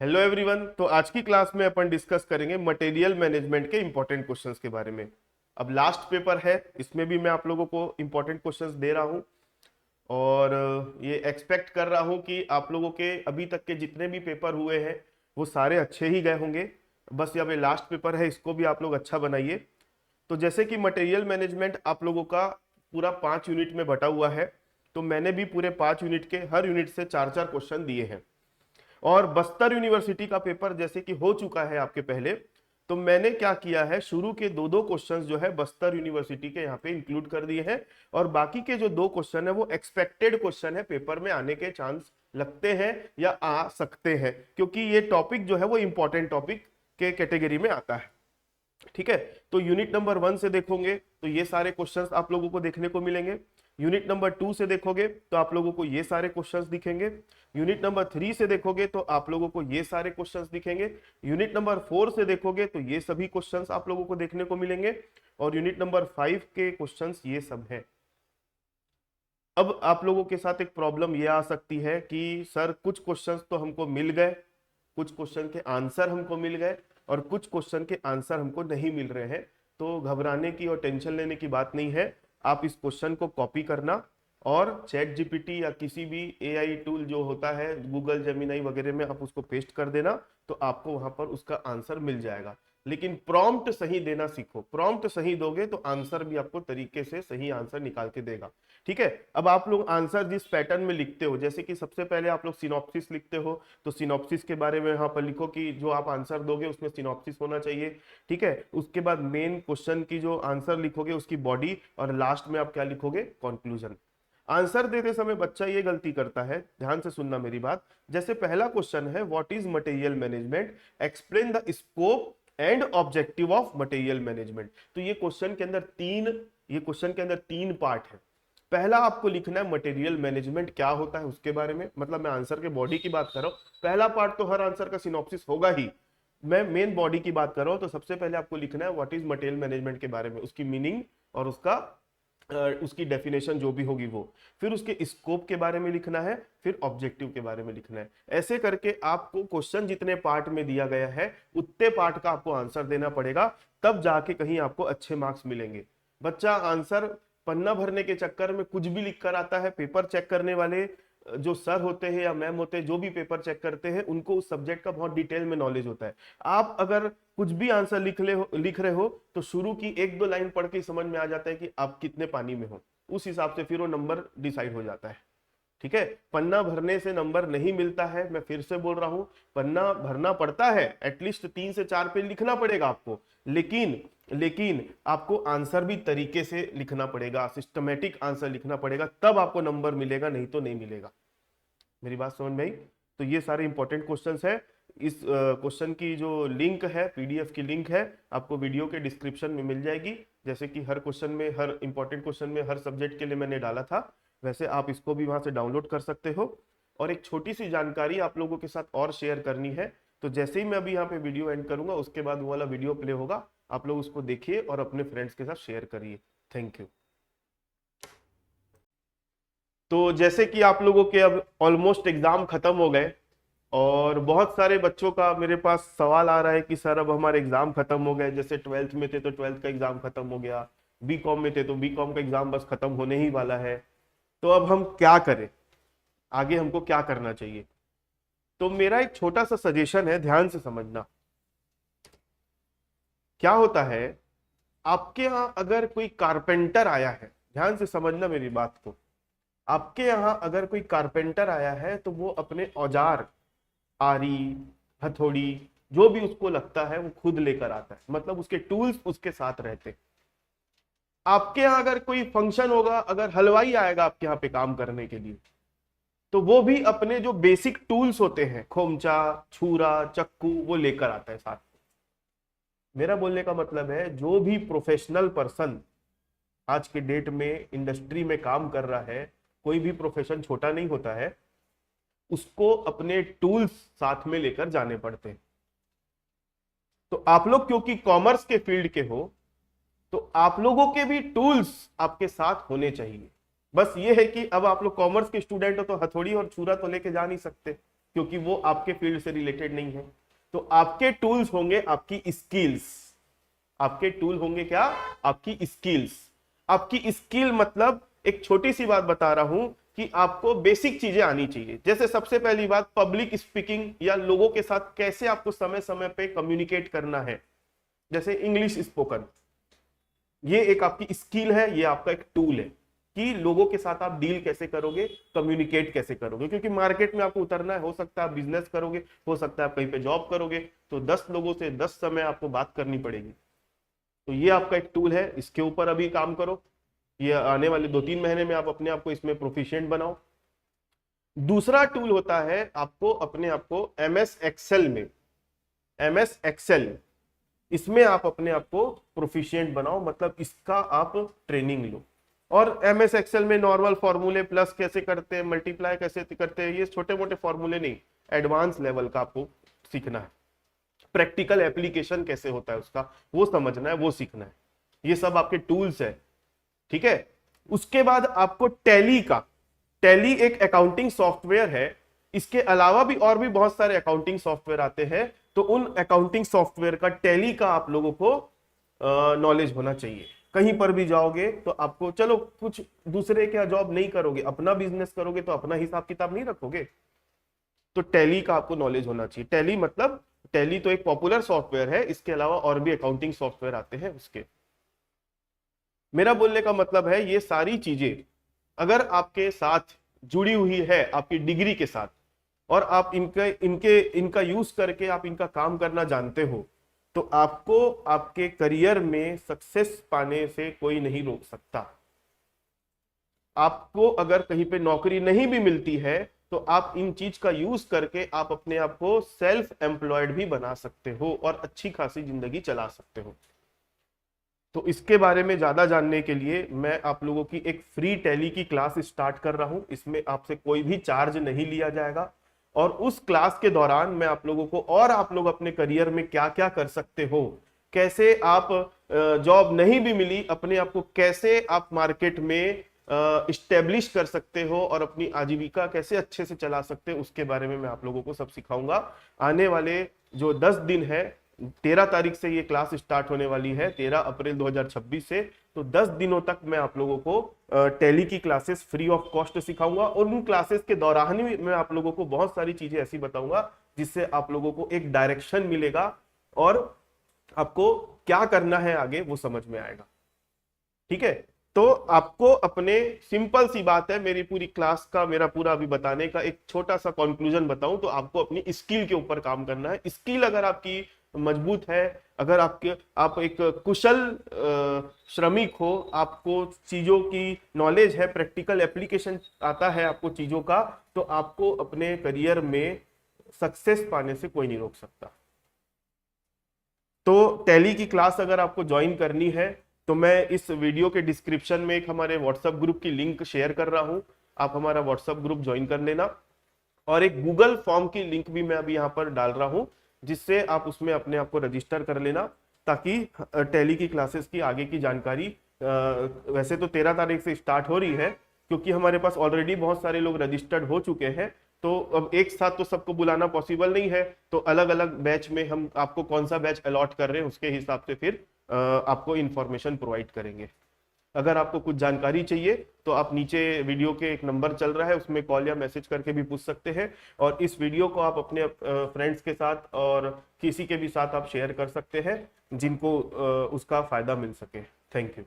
Hello everyone. तो आज की क्लास में अपन डिस्कस करेंगे मटेरियल मैनेजमेंट के इंपॉर्टेंट क्वेश्चंस के बारे में। अब लास्ट पेपर है, इसमें भी मैं आप लोगों को इंपॉर्टेंट क्वेश्चंस दे रहा हूं और ये एक्सपेक्ट कर रहा हूं कि आप लोगों के अभी तक के जितने भी पेपर हुए हैं वो सारे अच्छे ही गए होंगे। बस अब ये लास्ट पेपर है, इसको भी आप लोग अच्छा बनाइए। तो जैसे कि मटेरियल मैनेजमेंट आप लोगों का पूरा 5 यूनिट में बटा हुआ है, तो मैंने भी पूरे 5 यूनिट के हर यूनिट से 4-4 क्वेश्चन दिए हैं। और बस्तर यूनिवर्सिटी का पेपर जैसे कि हो चुका है आपके पहले, तो मैंने क्या किया है, शुरू के दो दो क्वेश्चंस जो है बस्तर यूनिवर्सिटी के यहाँ पे इंक्लूड कर दिए हैं। और बाकी के जो दो क्वेश्चन है वो एक्सपेक्टेड क्वेश्चन है, पेपर में आने के चांस लगते हैं या आ सकते हैं, क्योंकि ये टॉपिक जो है वो इंपॉर्टेंट टॉपिक के कैटेगरी में आता है। ठीक है, तो यूनिट नंबर 1 से देखोगे तो ये सारे क्वेश्चंस आप लोगों को देखने को मिलेंगे। यूनिट नंबर 2 से देखोगे तो आप लोगों को ये सारे क्वेश्चंस दिखेंगे। यूनिट नंबर 3 से देखोगे तो आप लोगों को ये सारे क्वेश्चंस दिखेंगे। यूनिट नंबर 4 से देखोगे तो ये सभी क्वेश्चंस आप लोगों को देखने को मिलेंगे। और यूनिट नंबर 5 के क्वेश्चंस ये सब है। अब आप लोगों के साथ एक प्रॉब्लम ये आ सकती है कि सर कुछ क्वेश्चंस तो हमको मिल गए, कुछ क्वेश्चन के आंसर हमको मिल गए और कुछ क्वेश्चन के आंसर हमको नहीं मिल रहे हैं। तो घबराने की और टेंशन लेने की बात नहीं है। आप इस क्वेश्चन को कॉपी करना और चैट जीपीटी या किसी भी एआई टूल जो होता है, गूगल जेमिनाई वगैरह में आप उसको पेस्ट कर देना, तो आपको वहां पर उसका आंसर मिल जाएगा। लेकिन प्रॉम्प्ट सही देना सीखो। प्रॉम्प्ट सही दोगे तो आंसर भी आपको तरीके से सही आंसर निकाल के देगा। ठीक है, अब आप लोग आंसर जिस पैटर्न में लिखते हो, जैसे कि सबसे पहले आप लोग सिनॉप्सिस लिखते हो, तो सिनॉप्सिस के बारे में यहाँ पर लिखो कि जो आप आंसर दोगे उसमें सिनॉप्सिस होना चाहिए। ठीक है, उसके बाद मेन क्वेश्चन की जो आंसर लिखोगे उसकी बॉडी, और लास्ट में आप क्या लिखोगे, कंक्लूजन। आंसर देते समय बच्चा ये गलती करता है, ध्यान से सुनना मेरी बात। जैसे पहला क्वेश्चन है, what is material management, explain the scope and objective of material management. तो ये क्वेश्चन के अंदर तीन पार्ट है। पहला आपको लिखना है मटेरियल मैनेजमेंट क्या होता है उसके बारे में, मतलब मैं आंसर के बॉडी की बात कर रहा हूं। पहला पार्ट तो हर आंसर का सिनॉप्सिस होगा ही, मैं मेन बॉडी की बात कर रहा हूं। तो सबसे पहले आपको लिखना है व्हाट इज मटेरियल मैनेजमेंट के बारे में, उसकी मीनिंग और उसकी डेफिनेशन जो भी होगी वो। फिर उसके स्कोप के बारे में लिखना है, फिर ऑब्जेक्टिव के बारे में लिखना है। ऐसे करके आपको क्वेश्चन जितने पार्ट में दिया गया है उतने पार्ट का आपको आंसर देना पड़ेगा, तब जाके कहीं आपको अच्छे मार्क्स मिलेंगे। बच्चा आंसर पन्ना भरने के चक्कर में कुछ भी लिख कर आता है। पेपर चेक करने वाले जो सर होते हैं या मैम होते हैं, जो भी पेपर चेक करते हैं, उनको उस सब्जेक्ट का बहुत डिटेल में नॉलेज होता है। आप अगर कुछ भी आंसर लिख रहे हो तो शुरू की एक दो लाइन पढ़ के समझ में आ जाता है कि आप कितने पानी में हो, उस हिसाब से फिर वो नंबर डिसाइड हो जाता है। ठीक है, पन्ना भरने से नंबर नहीं मिलता है, मैं फिर से बोल रहा हूं। पन्ना भरना पड़ता है, एटलीस्ट 3 से 4 पेज लिखना पड़ेगा आपको, लेकिन लेकिन आपको आंसर भी तरीके से लिखना पड़ेगा, सिस्टमेटिक आंसर लिखना पड़ेगा, तब आपको नंबर मिलेगा, नहीं तो नहीं मिलेगा। मेरी बात समझ में आई? तो ये सारे इंपॉर्टेंट क्वेश्चंस है। इस क्वेश्चन की जो लिंक है, पीडीएफ की लिंक है, आपको वीडियो के डिस्क्रिप्शन में मिल जाएगी। जैसे कि हर क्वेश्चन में, हर इंपॉर्टेंट क्वेश्चन में, हर सब्जेक्ट के लिए मैंने डाला था, वैसे आप इसको भी वहां से डाउनलोड कर सकते हो। और एक छोटी सी जानकारी आप लोगों के साथ और शेयर करनी है। तो जैसे ही मैं अभी यहाँ पे वीडियो एंड करूंगा, उसके बाद वो वाला वीडियो प्ले होगा, आप लोग उसको देखिए और अपने फ्रेंड्स के साथ शेयर करिए। Thank you. तो जैसे कि आप लोगों के अब ऑलमोस्ट एग्जाम खत्म हो गए, और बहुत सारे बच्चों का मेरे पास सवाल आ रहा है कि सर अब हमारे एग्जाम खत्म हो गए, जैसे 12th में थे तो 12th का एग्जाम खत्म हो गया, बीकॉम में थे तो बीकॉम का एग्जाम बस खत्म होने ही वाला है, तो अब हम क्या करें, आगे हमको क्या करना चाहिए। तो मेरा एक छोटा सा सजेशन है, ध्यान से समझना। क्या होता है, आपके यहाँ अगर कोई कारपेंटर आया है, ध्यान से समझना मेरी बात को। आपके यहाँ अगर कोई कारपेंटर आया है तो वो अपने औजार, आरी, हथौड़ी, जो भी उसको लगता है वो खुद लेकर आता है, मतलब उसके टूल्स उसके साथ रहते हैं। आपके यहाँ अगर कोई फंक्शन होगा, अगर हलवाई आएगा आपके यहाँ पे काम करने के लिए, तो वो भी अपने जो बेसिक टूल्स होते हैं, खोमचा, छुरा, चक्कू, वो लेकर आता है साथ। मेरा बोलने का मतलब है, जो भी प्रोफेशनल पर्सन आज के डेट में इंडस्ट्री में काम कर रहा है, कोई भी प्रोफेशन छोटा नहीं होता है, उसको अपने टूल्स साथ में लेकर जाने पड़ते हैं। तो आप लोग क्योंकि कॉमर्स के फील्ड के हो, तो आप लोगों के भी टूल्स आपके साथ होने चाहिए। बस ये है कि अब आप लोग कॉमर्स के स्टूडेंट हो तो हथौड़ी और छुरा तो लेके जा नहीं सकते, क्योंकि वो आपके फील्ड से रिलेटेड नहीं है। तो आपके टूल्स होंगे आपकी स्किल्स। आपके टूल होंगे क्या? आपकी स्किल्स। आपकी स्किल मतलब एक छोटी सी बात बता रहा हूं कि आपको बेसिक चीजें आनी चाहिए। जैसे सबसे पहली बात पब्लिक स्पीकिंग, या लोगों के साथ कैसे आपको समय समय पे कम्युनिकेट करना है, जैसे इंग्लिश स्पोकन। ये एक आपकी स्किल है, ये आपका एक टूल है कि लोगों के साथ आप डील कैसे करोगे, कम्युनिकेट कैसे करोगे। क्योंकि मार्केट में आपको उतरना है, हो सकता है आप बिजनेस करोगे, हो सकता है आप कहीं पे जॉब करोगे, तो 10 लोगों से 10 समय आपको बात करनी पड़ेगी। तो ये आपका एक टूल है, इसके ऊपर अभी काम करो। ये आने वाले 2-3 महीने में आप अपने आप को इसमें प्रोफिशिएंट बनाओ। दूसरा टूल होता है आपको अपने आप को एमएस एक्सेल में, एमएस एक्सेल, इसमें आप अपने आप को प्रोफिशिएंट बनाओ, मतलब इसका आप ट्रेनिंग लो। और एमएस एक्सेल में नॉर्मल फॉर्मूले, प्लस कैसे करते हैं, मल्टीप्लाई कैसे करते हैं, ये छोटे मोटे फॉर्मूले नहीं, एडवांस लेवल का आपको सीखना है। प्रैक्टिकल एप्लीकेशन कैसे होता है उसका, वो समझना है, वो सीखना है। ये सब आपके टूल्स है, ठीक है। उसके बाद आपको टैली का, टैली एक अकाउंटिंग सॉफ्टवेयर है। इसके अलावा भी और भी बहुत सारे अकाउंटिंग सॉफ्टवेयर आते हैं, तो उन अकाउंटिंग सॉफ्टवेयर का, टैली का आप लोगों को नॉलेज होना चाहिए। कहीं पर भी जाओगे तो आपको, चलो कुछ दूसरे क्या जॉब नहीं करोगे, अपना बिजनेस करोगे तो अपना हिसाब किताब नहीं रखोगे, तो टैली का आपको नॉलेज होना चाहिए। टैली मतलब, टैली तो एक पॉपुलर सॉफ्टवेयर है, इसके अलावा और भी अकाउंटिंग सॉफ्टवेयर आते हैं उसके। मेरा बोलने का मतलब है ये सारी चीजें अगर आपके साथ जुड़ी हुई है आपकी डिग्री के साथ, और आप इनका यूज करके आप इनका काम करना जानते हो, तो आपको आपके करियर में सक्सेस पाने से कोई नहीं रोक सकता। आपको अगर कहीं पे नौकरी नहीं भी मिलती है, तो आप इन चीज का यूज करके आप अपने आप को सेल्फ एम्प्लॉयड भी बना सकते हो और अच्छी खासी जिंदगी चला सकते हो। तो इसके बारे में ज्यादा जानने के लिए मैं आप लोगों की एक फ्री टैली की क्लास स्टार्ट कर रहा हूं। इसमें आपसे कोई भी चार्ज नहीं लिया जाएगा, और उस क्लास के दौरान मैं आप लोगों को, और आप लोग अपने करियर में क्या क्या कर सकते हो, कैसे आप जॉब नहीं भी मिली, अपने आप को कैसे आप मार्केट में इस्टेब्लिश कर सकते हो और अपनी आजीविका कैसे अच्छे से चला सकते हो, उसके बारे में मैं आप लोगों को सब सिखाऊंगा। आने वाले जो 10 दिन है, 13 तारीख से ये क्लास स्टार्ट होने वाली है, 13 अप्रैल 2026 से। तो 10 दिनों तक मैं आप लोगों को टैली की क्लासेस फ्री ऑफ कॉस्ट सिखाऊंगा, और उन क्लासेस के दौरान ही मैं आप लोगों को बहुत सारी चीजें ऐसी बताऊंगा जिससे आप लोगों को एक डायरेक्शन मिलेगा और आपको क्या करना है आगे वो समझ में आएगा, ठीक है। तो आपको अपने, सिंपल सी बात है, मेरी पूरी क्लास का, मेरा पूरा अभी बताने का एक छोटा सा कंक्लूजन बताऊं तो आपको अपनी स्किल के ऊपर काम करना है। स्किल अगर आपकी मजबूत है, अगर आप एक कुशल श्रमिक हो, आपको चीजों की नॉलेज है, प्रैक्टिकल एप्लीकेशन आता है आपको चीजों का, तो आपको अपने करियर में सक्सेस पाने से कोई नहीं रोक सकता। तो टैली की क्लास अगर आपको ज्वाइन करनी है, तो मैं इस वीडियो के डिस्क्रिप्शन में एक हमारे व्हाट्सएप ग्रुप की लिंक शेयर कर रहा हूं, आप हमारा व्हाट्सएप ग्रुप ज्वाइन कर लेना। और एक गूगल फॉर्म की लिंक भी मैं अभी यहाँ पर डाल रहा हूं, जिससे आप उसमें अपने आप को रजिस्टर कर लेना, ताकि टैली की क्लासेस की आगे की जानकारी, वैसे तो 13 तारीख से स्टार्ट हो रही है, क्योंकि हमारे पास ऑलरेडी बहुत सारे लोग रजिस्टर्ड हो चुके हैं, तो अब एक साथ तो सबको बुलाना पॉसिबल नहीं है, तो अलग अलग बैच में हम आपको कौन सा बैच अलॉट कर रहे हैं उसके हिसाब से फिर आपको इंफॉर्मेशन प्रोवाइड करेंगे। अगर आपको कुछ जानकारी चाहिए तो आप नीचे वीडियो के एक नंबर चल रहा है, उसमें कॉल या मैसेज करके भी पूछ सकते हैं, और इस वीडियो को आप अपने फ्रेंड्स के साथ और किसी के भी साथ आप शेयर कर सकते हैं जिनको उसका फायदा मिल सके। Thank you.